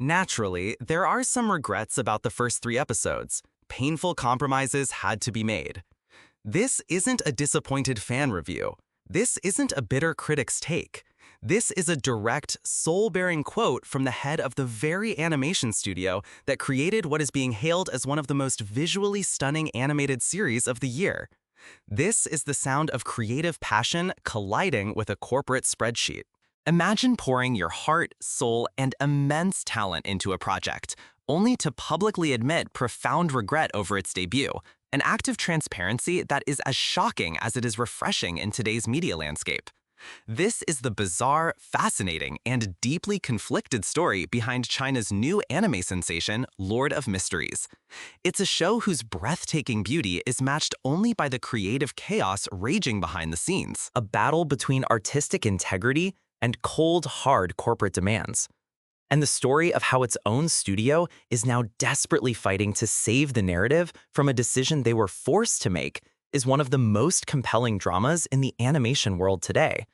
Naturally, there are some regrets about the first 3 episodes. Painful compromises had to be made. This isn't a disappointed fan review. This isn't a bitter critic's take. This is a direct, soul-bearing quote from the head of the very animation studio that created what is being hailed as one of the most visually stunning animated series of the year. This is the sound of creative passion colliding with a corporate spreadsheet. Imagine pouring your heart, soul, and immense talent into a project, only to publicly admit profound regret over its debut, an act of transparency that is as shocking as it is refreshing in today's media landscape. This is the bizarre, fascinating, and deeply conflicted story behind China's new anime sensation, Lord of Mysteries. It's a show whose breathtaking beauty is matched only by the creative chaos raging behind the scenes, a battle between artistic integrity and cold, hard corporate demands. And the story of how its own studio is now desperately fighting to save the narrative from a decision they were forced to make is one of the most compelling dramas in the animation world today.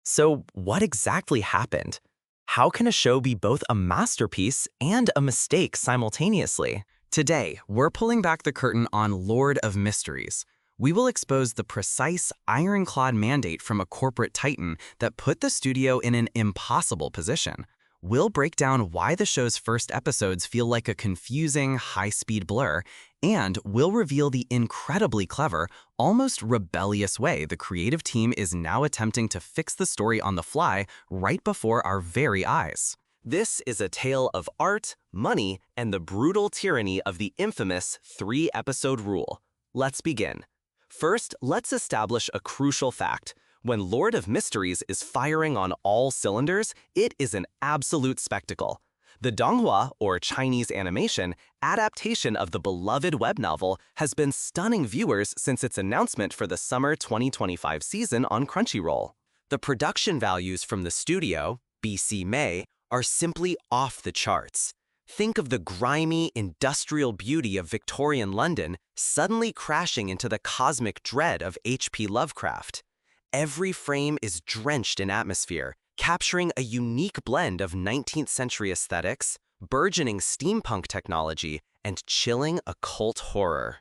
So, what exactly happened? How can a show be both a masterpiece and a mistake simultaneously? Today, we're pulling back the curtain on Lord of Mysteries. We will expose the precise, ironclad mandate from a corporate titan that put the studio in an impossible position. We'll break down why the show's first episodes feel like a confusing, high-speed blur, and we'll reveal the incredibly clever, almost rebellious way the creative team is now attempting to fix the story on the fly right before our very eyes. This is a tale of art, money, and the brutal tyranny of the infamous 3-episode rule. Let's begin. First, let's establish a crucial fact. When Lord of Mysteries is firing on all cylinders, it is an absolute spectacle. The donghua, or Chinese animation, adaptation of the beloved web novel has been stunning viewers since its announcement for the summer 2025 season on Crunchyroll. The production values from the studio, BC.MAY, are simply off the charts. Think of the grimy, industrial beauty of Victorian London suddenly crashing into the cosmic dread of H.P. Lovecraft. Every frame is drenched in atmosphere, capturing a unique blend of 19th century aesthetics, burgeoning steampunk technology, and chilling occult horror.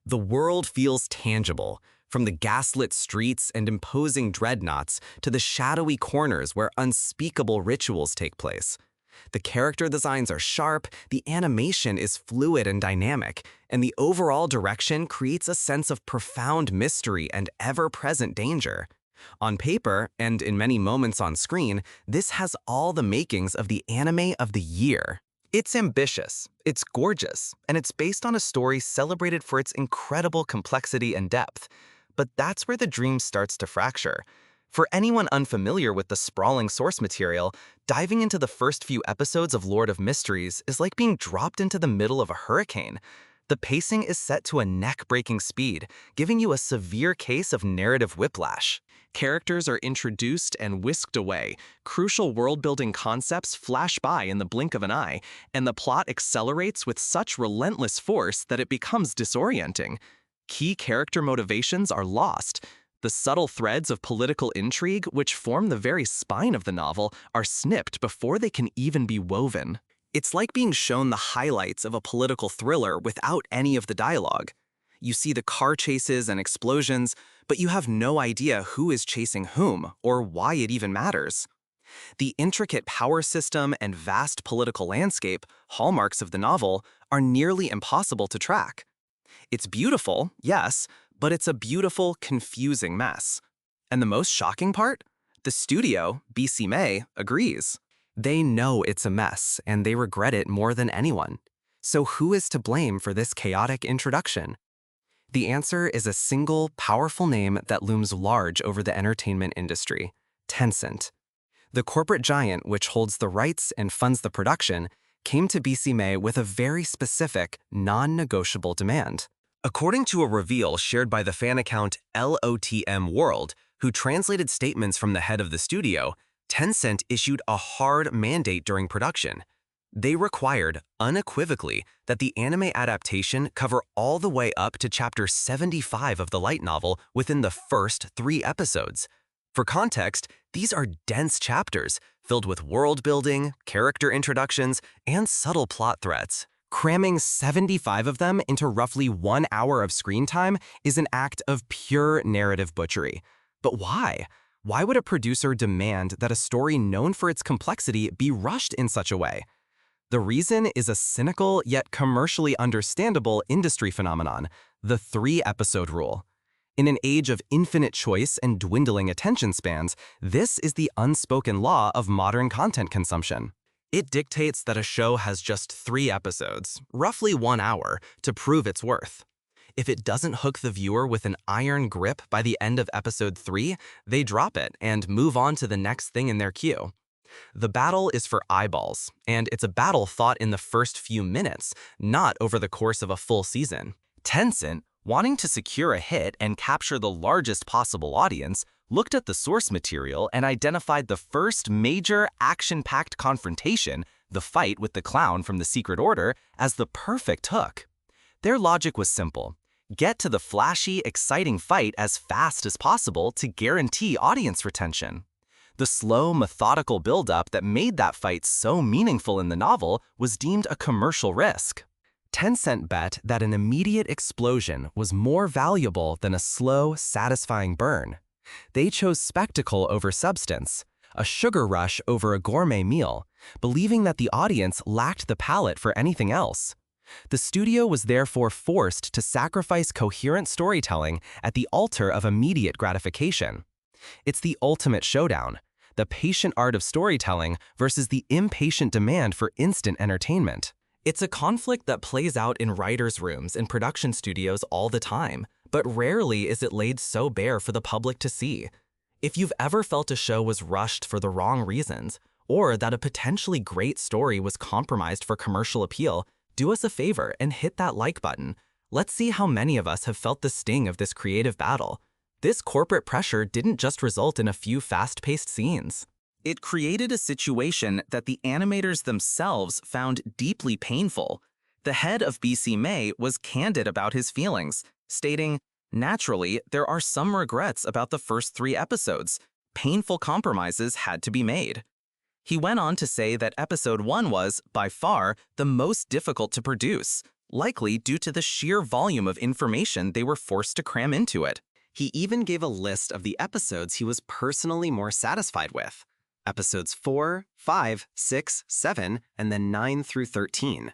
The world feels tangible, from the gaslit streets and imposing dreadnoughts to the shadowy corners where unspeakable rituals take place. The character designs are sharp, the animation is fluid and dynamic, and the overall direction creates a sense of profound mystery and ever-present danger. On paper, and in many moments on screen, this has all the makings of the anime of the year. It's ambitious, it's gorgeous, and it's based on a story celebrated for its incredible complexity and depth. But that's where the dream starts to fracture. For anyone unfamiliar with the sprawling source material, diving into the first few episodes of Lord of Mysteries is like being dropped into the middle of a hurricane. The pacing is set to a neck-breaking speed, giving you a severe case of narrative whiplash. Characters are introduced and whisked away, crucial world-building concepts flash by in the blink of an eye, and the plot accelerates with such relentless force that it becomes disorienting. Key character motivations are lost. The subtle threads of political intrigue, which form the very spine of the novel, are snipped before they can even be woven. It's like being shown the highlights of a political thriller without any of the dialogue. You see the car chases and explosions, but you have no idea who is chasing whom or why it even matters. The intricate power system and vast political landscape, hallmarks of the novel, are nearly impossible to track. It's beautiful, yes, but it's a beautiful, confusing mess. And the most shocking part? The studio, BC.MAY, agrees. They know it's a mess, and they regret it more than anyone. So who is to blame for this chaotic introduction? The answer is a single, powerful name that looms large over the entertainment industry: Tencent. The corporate giant which holds the rights and funds the production came to BC.MAY with a very specific, non-negotiable demand. According to a reveal shared by the fan account LOTM World, who translated statements from the head of the studio, Tencent issued a hard mandate during production. They required, unequivocally, that the anime adaptation cover all the way up to chapter 75 of the light novel within the first 3 episodes. For context, these are dense chapters, filled with world building, character introductions, and subtle plot threads. Cramming 75 of them into roughly 1 hour of screen time is an act of pure narrative butchery. But why? Why would a producer demand that a story known for its complexity be rushed in such a way? The reason is a cynical yet commercially understandable industry phenomenon, the 3-episode rule. In an age of infinite choice and dwindling attention spans, this is the unspoken law of modern content consumption. It dictates that a show has just 3 episodes, roughly 1 hour, to prove its worth. If it doesn't hook the viewer with an iron grip by the end of episode 3, they drop it and move on to the next thing in their queue. The battle is for eyeballs, and it's a battle fought in the first few minutes, not over the course of a full season. Tencent, wanting to secure a hit and capture the largest possible audience, looked at the source material and identified the first major action-packed confrontation, the fight with the clown from the Secret Order, as the perfect hook. Their logic was simple. Get to the flashy, exciting fight as fast as possible to guarantee audience retention. The slow, methodical build-up that made that fight so meaningful in the novel was deemed a commercial risk. Tencent bet that an immediate explosion was more valuable than a slow, satisfying burn. They chose spectacle over substance, a sugar rush over a gourmet meal, believing that the audience lacked the palate for anything else. The studio was therefore forced to sacrifice coherent storytelling at the altar of immediate gratification. It's the ultimate showdown, the patient art of storytelling versus the impatient demand for instant entertainment. It's a conflict that plays out in writers' rooms and production studios all the time, but rarely is it laid so bare for the public to see. If you've ever felt a show was rushed for the wrong reasons, or that a potentially great story was compromised for commercial appeal, do us a favor and hit that like button. Let's see how many of us have felt the sting of this creative battle. This corporate pressure didn't just result in a few fast-paced scenes. It created a situation that the animators themselves found deeply painful. The head of BC.MAY was candid about his feelings, stating, "Naturally, there are some regrets about the first 3 episodes. Painful compromises had to be made." He went on to say that episode 1 was, by far, the most difficult to produce, likely due to the sheer volume of information they were forced to cram into it. He even gave a list of the episodes he was personally more satisfied with. Episodes 4, 5, 6, 7, and then 9 through 13.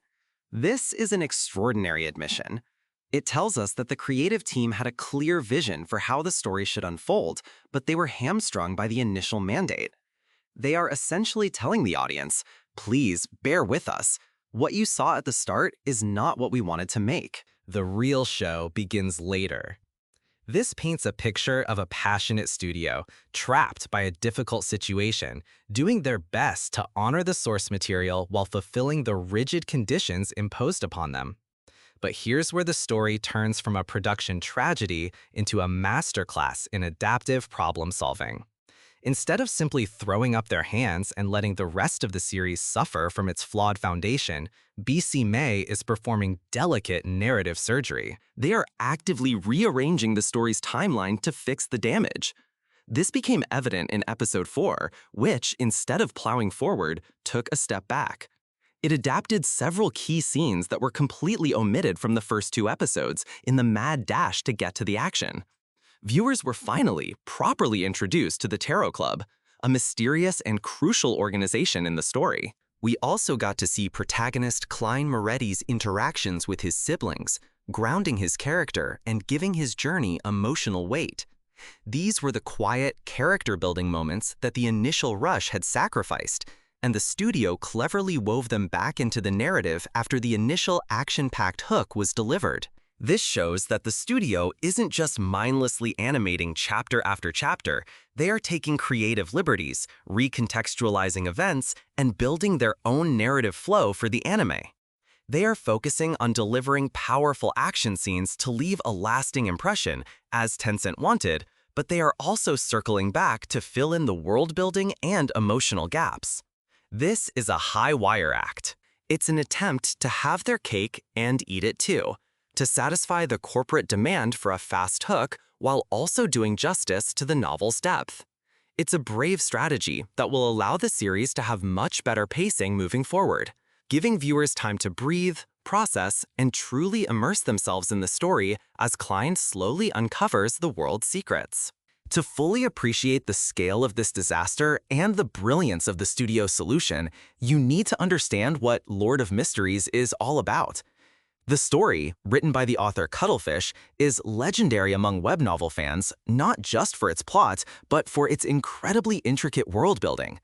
This is an extraordinary admission. It tells us that the creative team had a clear vision for how the story should unfold, but they were hamstrung by the initial mandate. They are essentially telling the audience, please bear with us. What you saw at the start is not what we wanted to make. The real show begins later. This paints a picture of a passionate studio, trapped by a difficult situation, doing their best to honor the source material while fulfilling the rigid conditions imposed upon them. But here's where the story turns from a production tragedy into a masterclass in adaptive problem-solving. Instead of simply throwing up their hands and letting the rest of the series suffer from its flawed foundation, BC.MAY is performing delicate narrative surgery. They are actively rearranging the story's timeline to fix the damage. This became evident in episode 4, which, instead of plowing forward, took a step back. It adapted several key scenes that were completely omitted from the first 2 episodes in the mad dash to get to the action. Viewers were finally properly introduced to the Tarot Club, a mysterious and crucial organization in the story. We also got to see protagonist Klein Moretti's interactions with his siblings, grounding his character and giving his journey emotional weight. These were the quiet, character-building moments that the initial rush had sacrificed, and the studio cleverly wove them back into the narrative after the initial action-packed hook was delivered. This shows that the studio isn't just mindlessly animating chapter after chapter, they are taking creative liberties, recontextualizing events, and building their own narrative flow for the anime. They are focusing on delivering powerful action scenes to leave a lasting impression, as Tencent wanted, but they are also circling back to fill in the world-building and emotional gaps. This is a high-wire act. It's an attempt to have their cake and eat it too, to satisfy the corporate demand for a fast hook while also doing justice to the novel's depth. It's a brave strategy that will allow the series to have much better pacing moving forward, giving viewers time to breathe, process, and truly immerse themselves in the story as Klein slowly uncovers the world's secrets. To fully appreciate the scale of this disaster and the brilliance of the studio's solution, you need to understand what Lord of Mysteries is all about. The story, written by the author Cuttlefish, is legendary among web novel fans, not just for its plot, but for its incredibly intricate world building.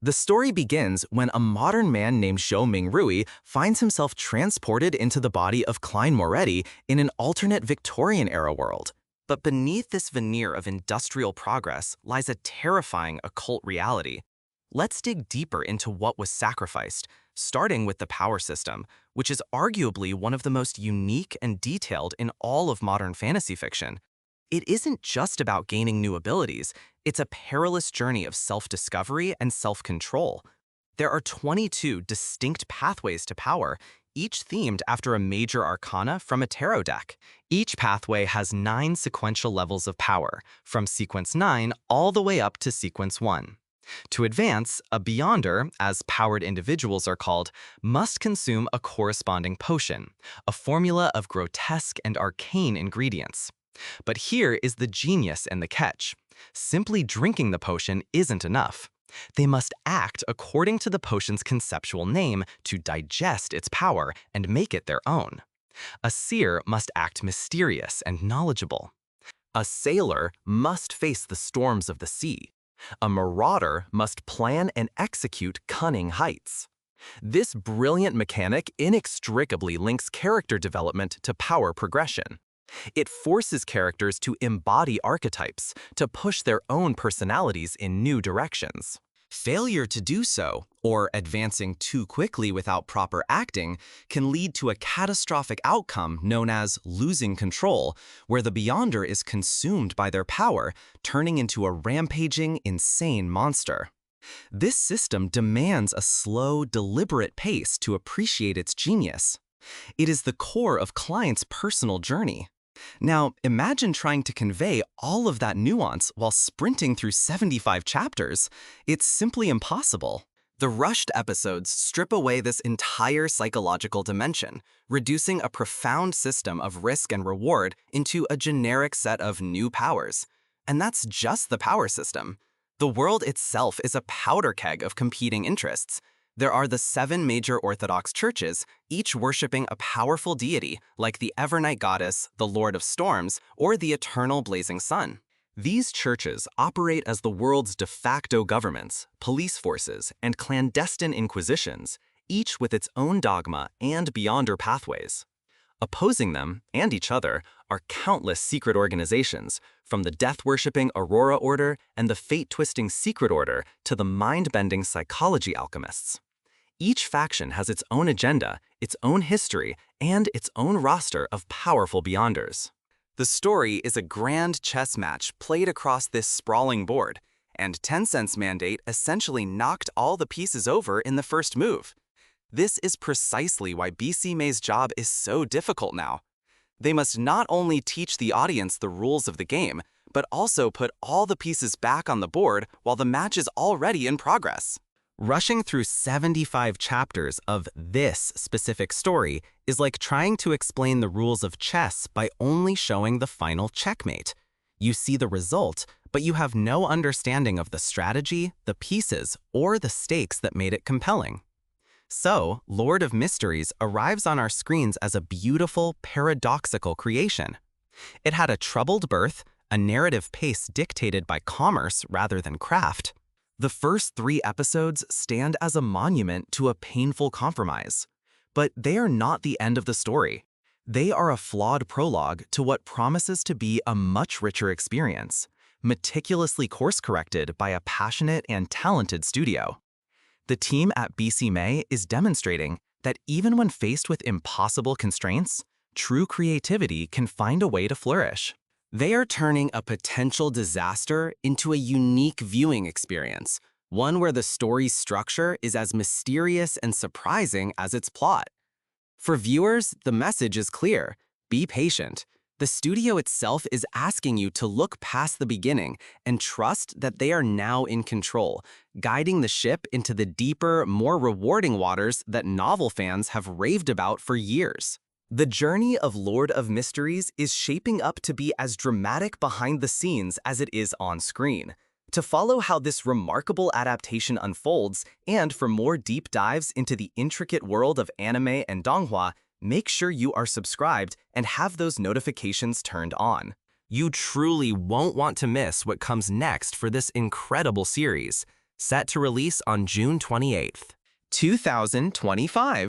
The story begins when a modern man named Zhou Mingrui finds himself transported into the body of Klein Moretti in an alternate Victorian-era world. But beneath this veneer of industrial progress lies a terrifying occult reality. Let's dig deeper into what was sacrificed, starting with the power system, which is arguably one of the most unique and detailed in all of modern fantasy fiction. It isn't just about gaining new abilities, it's a perilous journey of self-discovery and self-control. There are 22 distinct pathways to power, each themed after a major arcana from a tarot deck. Each pathway has 9 sequential levels of power, from sequence 9 all the way up to sequence 1. To advance, a Beyonder, as powered individuals are called, must consume a corresponding potion, a formula of grotesque and arcane ingredients. But here is the genius and the catch. Simply drinking the potion isn't enough. They must act according to the potion's conceptual name to digest its power and make it their own. A seer must act mysterious and knowledgeable. A sailor must face the storms of the sea. A marauder must plan and execute cunning heights. This brilliant mechanic inextricably links character development to power progression. It forces characters to embody archetypes, to push their own personalities in new directions. Failure to do so, or advancing too quickly without proper acting, can lead to a catastrophic outcome known as losing control, where the Beyonder is consumed by their power, turning into a rampaging, insane monster. This system demands a slow, deliberate pace to appreciate its genius. It is the core of Klein's personal journey. Now, imagine trying to convey all of that nuance while sprinting through 75 chapters. It's simply impossible. The rushed episodes strip away this entire psychological dimension, reducing a profound system of risk and reward into a generic set of new powers. And that's just the power system. The world itself is a powder keg of competing interests. There are the 7 major Orthodox churches, each worshipping a powerful deity like the Evernight Goddess, the Lord of Storms, or the Eternal Blazing Sun. These churches operate as the world's de facto governments, police forces, and clandestine inquisitions, each with its own dogma and Beyonder pathways. Opposing them, and each other, are countless secret organizations, from the death-worshipping Aurora Order and the fate-twisting Secret Order to the mind-bending psychology alchemists. Each faction has its own agenda, its own history, and its own roster of powerful Beyonders. The story is a grand chess match played across this sprawling board, and Tencent's mandate essentially knocked all the pieces over in the first move. This is precisely why BC.MAY's job is so difficult now. They must not only teach the audience the rules of the game, but also put all the pieces back on the board while the match is already in progress. Rushing through 75 chapters of this specific story is like trying to explain the rules of chess by only showing the final checkmate. You see the result, but you have no understanding of the strategy, the pieces, or the stakes that made it compelling. So, Lord of Mysteries arrives on our screens as a beautiful, paradoxical creation. It had a troubled birth, a narrative pace dictated by commerce rather than craft. The first 3 episodes stand as a monument to a painful compromise. But they are not the end of the story. They are a flawed prologue to what promises to be a much richer experience, meticulously course-corrected by a passionate and talented studio. The team at BC.MAY is demonstrating that even when faced with impossible constraints, true creativity can find a way to flourish. They are turning a potential disaster into a unique viewing experience, one where the story's structure is as mysterious and surprising as its plot. For viewers, the message is clear: be patient. The studio itself is asking you to look past the beginning and trust that they are now in control, guiding the ship into the deeper, more rewarding waters that novel fans have raved about for years. The journey of Lord of Mysteries is shaping up to be as dramatic behind the scenes as it is on screen. To follow how this remarkable adaptation unfolds, and for more deep dives into the intricate world of anime and donghua, make sure you are subscribed and have those notifications turned on. You truly won't want to miss what comes next for this incredible series, set to release on June 28th, 2025.